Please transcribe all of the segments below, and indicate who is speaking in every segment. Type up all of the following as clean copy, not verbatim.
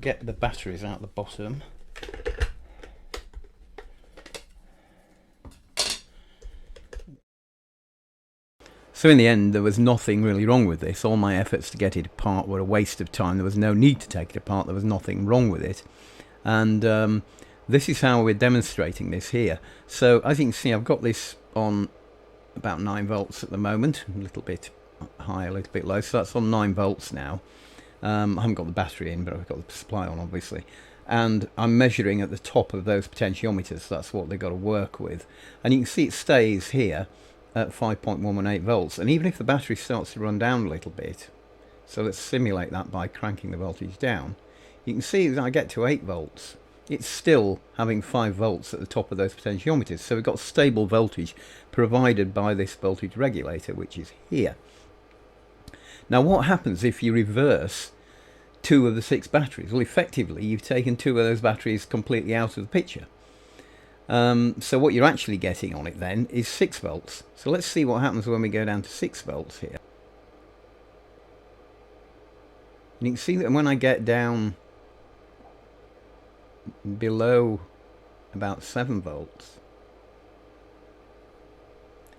Speaker 1: Get the batteries out the bottom. So in the end, there was nothing really wrong with this. All my efforts to get it apart were a waste of time. There was no need to take it apart. There was nothing wrong with it. And this is how we're demonstrating this here. So as you can see, I've got this on about 9 volts at the moment, a little bit high, a little bit low. So that's on 9 volts now. I haven't got the battery in, but I've got the supply on, obviously. And I'm measuring at the top of those potentiometers. So that's what they've got to work with. And you can see it stays here at 5.118 volts. And even if the battery starts to run down a little bit, so let's simulate that by cranking the voltage down, you can see that I get to 8 volts. It's still having 5 volts at the top of those potentiometers. So we've got stable voltage provided by this voltage regulator, which is here. Now what happens if you reverse 2 of the 6 batteries? Well, effectively you've taken 2 of those batteries completely out of the picture. So what you're actually getting on it then is 6 volts. So let's see what happens when we go down to 6 volts here. And you can see that when I get down below about 7 volts,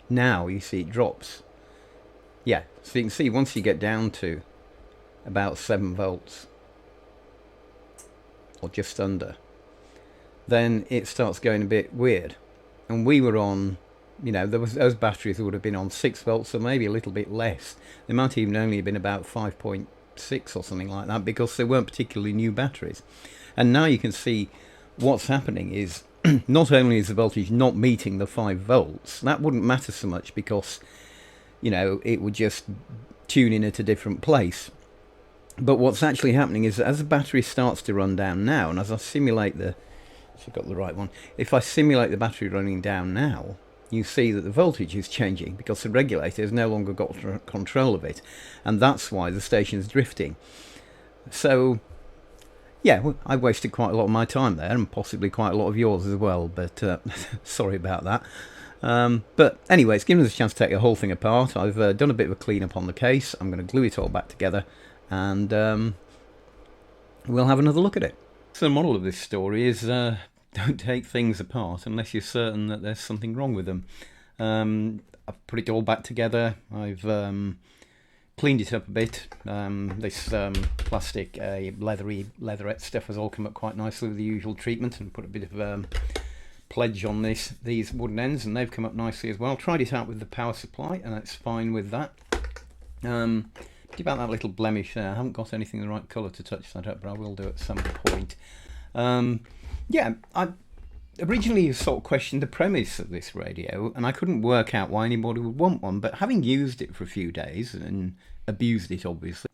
Speaker 1: now you see it drops. Yeah, so you can see once you get down to about 7 volts, or just under, then it starts going a bit weird. And we were on, you know, those batteries would have been on 6 volts, or maybe a little bit less. They might even only have been about 5.6 or something like that, because they weren't particularly new batteries. And now you can see what's happening is not only is the voltage not meeting the 5 volts, that wouldn't matter so much because, you know, it would just tune in at a different place. But what's actually happening is that as the battery starts to run down now, and as I simulate the, if I've got the right one, if I simulate the battery running down now, you see that the voltage is changing because the regulator has no longer got control of it, and that's why the station's drifting. So yeah, well, I wasted quite a lot of my time there, and possibly quite a lot of yours as well, but sorry about that. But anyway, it's given us a chance to take the whole thing apart. I've done a bit of a clean up on the case. I'm going to glue it all back together, and we'll have another look at it. So the moral of this story is don't take things apart unless you're certain that there's something wrong with them. I've put it all back together. I've cleaned it up a bit. This plastic leatherette stuff has all come up quite nicely with the usual treatment, and put a bit of pledge on these wooden ends, and they've come up nicely as well. Tried it out with the power supply, and that's fine with that. About that little blemish there, I haven't got anything the right colour to touch that up, but I will do at some point. Yeah, I originally sort of questioned the premise of this radio, and I couldn't work out why anybody would want one, but having used it for a few days and abused it obviously,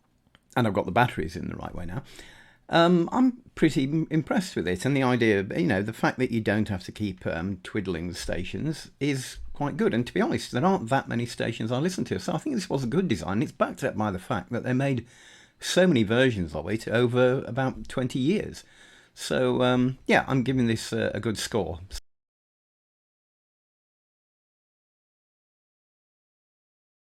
Speaker 1: and I've got the batteries in the right way now, I'm pretty impressed with it. And the idea, you know, the fact that you don't have to keep twiddling the stations is quite good. And to be honest, there aren't that many stations I listen to, so I think this was a good design. It's backed up by the fact that they made so many versions of it over about 20 years. So yeah, I'm giving this a good score.